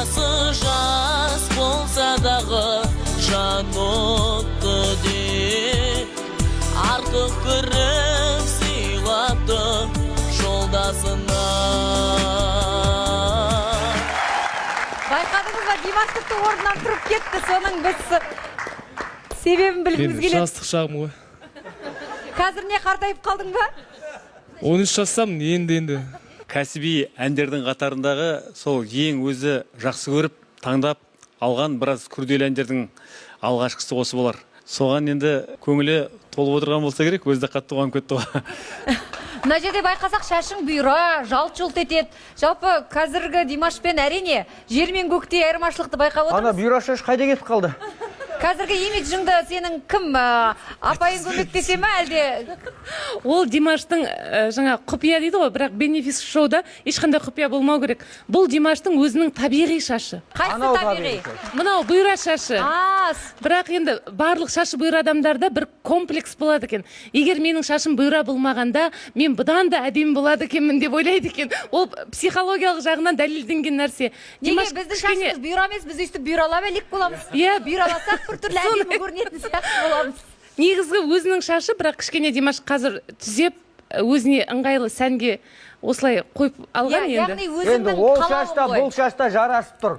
жасы жас болса дағы жан отты де артық көріп сыйлапты жолдасына. Байқадыңыз ба, Димаш тіпті орнынан тұрып кетті, соның біз себебін білгіміз келеді. Жастық шағым ғой. Қазір не, қартайып қалдың ба? 13 жасам енді. Кәсіби әндердің қатарындағы сол ең өзі жақсы көріп, таңдап алған біраз күрделі әндердің алғашқысы осы болар. Соған енді көңілі толып отырған болса керек, өзі де қатты қуанып кетті ғой. Мына жерде байқасақ, шашың бұйра, жалт-жұлт етеді. Жалпы қазіргі Димашпен әрине жер мен көктей айырмашылықты байқап отырмыз. Ана бұйра шаш қайда кетіп қалды? Қазіргі имиджіңді сенің кім, апайын көмектесе ме әлде? Ол Димаштың жаңа құпия дейді ғой, бірақ бенефис шоуда ешқандай құпия болмау керек. Бұл Димаштың өзінің табиғи шашы. Қайсы табиғи? Мынау бұйра шашы. Бірақ енді барлық шашы бұйра адамдарда бір комплекс болады екен. Егер менің шашым бұйра болмағанда, мен бұдан да әдемі болады екенмін деп ойлайды екен. Ол психологиялық жағынан дәлелденген нәрсе. Неге біздің шашымыз бұйра емес, біз өйстіп бұйралап әлек боламыз? Бұйраласақ біртүрлі әдемі көрінетін сияқты боламыз. Негізгі өзінің шашы, бірақ кішкене Димаш қазір түзеп, өзіне ыңғайлы сәнге осылай қойып алған енді. Яғни өзінің қалауы ғой. Бұл шашта жарасып тұр.